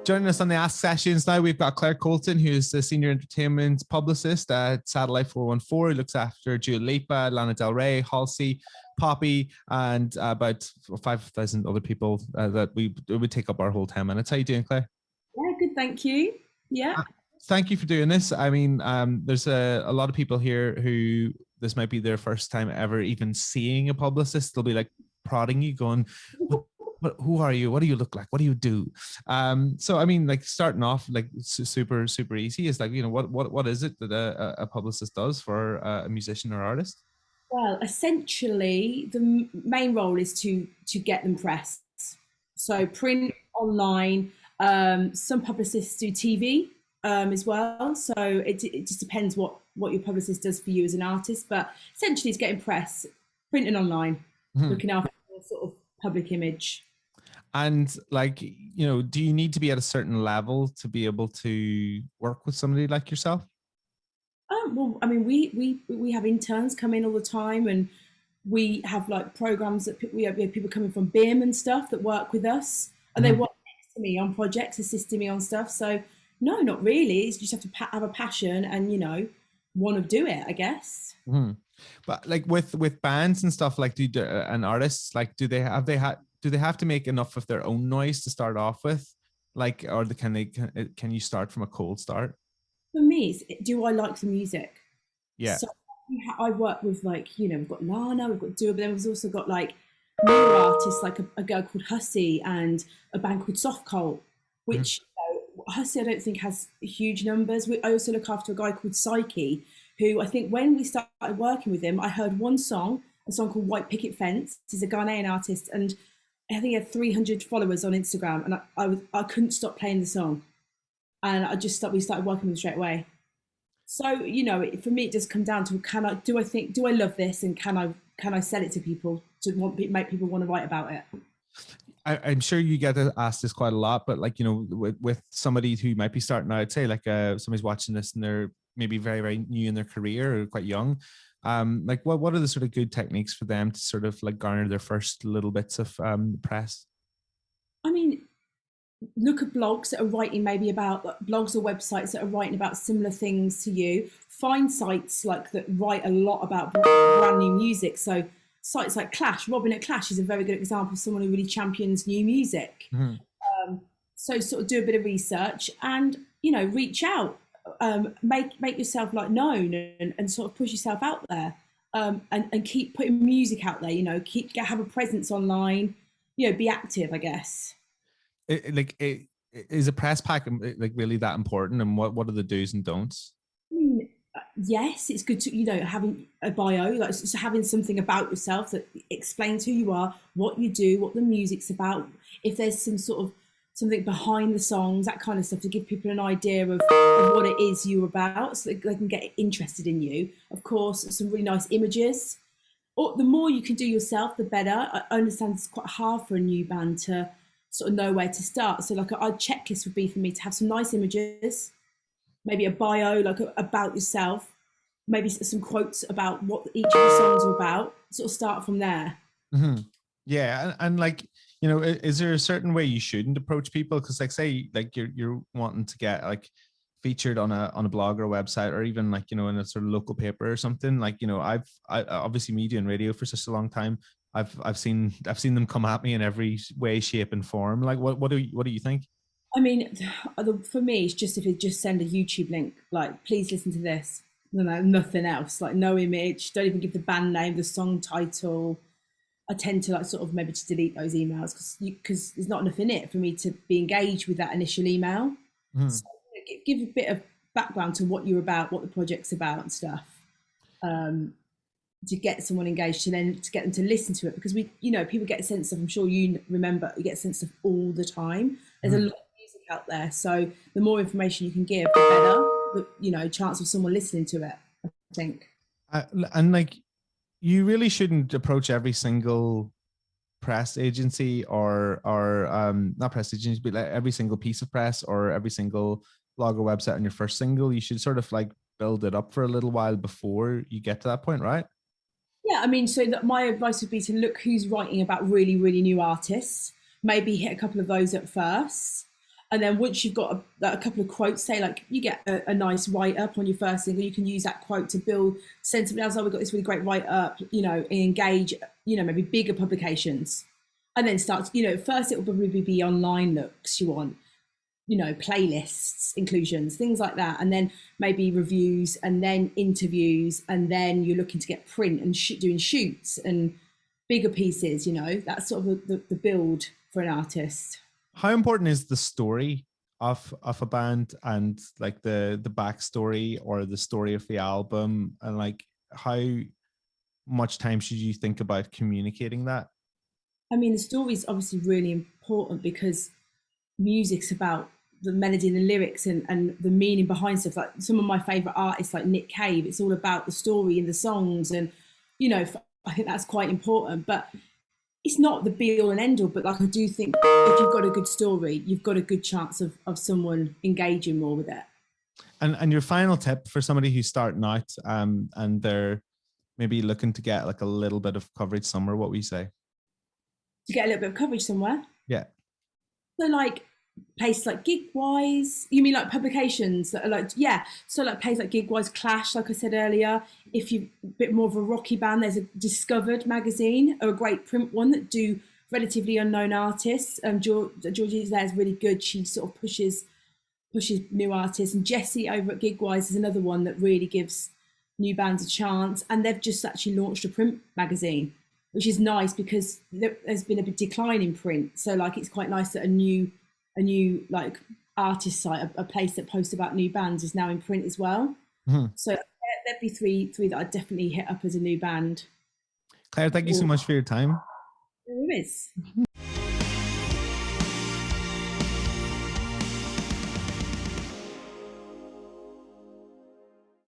Joining us on the Ask Sessions now, we've got Claire Coulton, who's the Senior Entertainment Publicist at Satellite 414, who looks after Dua Lipa, Lana Del Rey, Halsey, Poppy, and about 5,000 other people that it would take up our whole 10 minutes. How are you doing, Claire? Yeah, good, thank you. Yeah. Thank you for doing this. I mean, there's a lot of people here who this might be their first time ever even seeing a publicist. They'll be like prodding you, going, who are you? What do you look like? What do you do? So I mean, like starting off, like super easy is like, you know, what is it that a publicist does for a musician or artist? Well, essentially, the main role is to get them press. So print, online. Some publicists do TV as well. So it just depends what your publicist does for you as an artist. But essentially, it's getting press, print and online, looking after the sort of public image. And like, you know, do you need to be at a certain level to be able to work with somebody like yourself? Well, I mean, we have interns come in all the time, and we have like programs that we have people coming from BIM and stuff that work with us, and they work next to me on projects, assisting me on stuff. So no, not really. You just have to have a passion and, you know, want to do it, I guess. But like with bands and stuff, like and artists, like do they have to make enough of their own noise to start off with, like, or can you start from a cold start? For me, do I like the music? Yeah. So I work with, like, you know, we've got Lana, we've got Dua, but then we've also got like newer artists like a girl called Hussey and a band called Soft Colt, which Hussey I don't think has huge numbers. I also look after a guy called Psyche, who I think when we started working with him, I heard a song called White Picket Fence. He's a Ghanaian artist, and I think he had 300 followers on Instagram, and I couldn't stop playing the song, and we started working with him straight away. So, you know, for me, it just comes down to do I love this, and can I sell it to people to make people want to write about it? I'm sure you get asked this quite a lot, but like, you know, with somebody who might be starting out, say like somebody's watching this and they're maybe very new in their career or quite young, like what are the sort of good techniques for them to sort of like garner their first little bits of press? I mean, look at blogs that are writing maybe about blogs or websites that are writing about similar things to you. Find sites like that write a lot about brand new music. So sites like Clash, Robin at Clash is a very good example of someone who really champions new music. So sort of do a bit of research and, you know, reach out, make yourself like known and sort of push yourself out there, and keep putting music out there, you know, have a presence online, you know, be active, I guess. Is a press pack like really that important, and what are the do's and don'ts? Yes, it's good to, you know, having a bio, like just having something about yourself that explains who you are, what you do, what the music's about, if there's some sort of something behind the songs, that kind of stuff, to give people an idea of what it is you're about, so that they can get interested in you. Of course, some really nice images. Or the more you can do yourself, the better. I understand it's quite hard for a new band to sort of know where to start. So like a checklist would be for me to have some nice images, maybe a bio, like about yourself, maybe some quotes about what each of the songs are about, sort of start from there. Yeah. And like, you know, is there a certain way you shouldn't approach people? Because like, say like you're wanting to get like featured on a blog or a website, or even like, you know, in a sort of local paper or something, like, you know, I obviously media and radio for such a long time. I've seen them come at me in every way, shape and form. Like what do you think? I mean, for me, it's just if you just send a YouTube link, like, please listen to this. No, nothing else. Like, no image. Don't even give the band name, the song title. I tend to like sort of maybe to delete those emails because there's not enough in it for me to be engaged with that initial email. So give a bit of background to what you're about, what the project's about and stuff, to get someone engaged, and then to get them to listen to it, because we, you know, people get a sense of, I'm sure you remember, you get a sense of all the time. There's a lot of music out there, so the more information you can give, the better, you know, chance of someone listening to it, I think. And like, you really shouldn't approach every single press agency or not press agency, but like every single piece of press or every single blog or website on your first single. You should sort of like build it up for a little while before you get to that point, right? Yeah, I mean, so that my advice would be to look who's writing about really, really new artists. Maybe hit a couple of those at first. And then once you've got a couple of quotes, say like you get a nice write up on your first single, you can use that quote to build send somebody else. Oh, we've got this really great write up, you know, engage, you know, maybe bigger publications, and then start. You know, first it will probably be online looks you want, you know, playlists, inclusions, things like that, and then maybe reviews, and then interviews, and then you're looking to get print and doing shoots and bigger pieces. You know, that's sort of the build for an artist. How important is the story of a band, and like the backstory or the story of the album, and like how much time should you think about communicating that? I mean, the story is obviously really important because music's about the melody and the lyrics and the meaning behind stuff. Like some of my favorite artists, like Nick Cave, it's all about the story in the songs, and you know, I think that's quite important. But it's not the be all and end all. But like, I do think if you've got a good story, you've got a good chance of someone engaging more with it. And your final tip for somebody who's starting out, and they're maybe looking to get like a little bit of coverage somewhere, what we say? To get a little bit of coverage somewhere. Yeah. So like places like Gigwise, you mean like publications that are like, yeah, so like places like Gigwise, Clash, like I said earlier. If you're a bit more of a rocky band, there's a Discovered magazine, or a great print one that do relatively unknown artists. Georgie's there is really good. She sort of pushes new artists, and Jessie over at Gigwise is another one that really gives new bands a chance. And they've just actually launched a print magazine, which is nice because there's been a big decline in print. So like, it's quite nice that a new like artist site, a place that posts about new bands, is now in print as well. Mm-hmm. So there'd be three that I'd definitely hit up as a new band. Claire, thank you so much for your time. There is.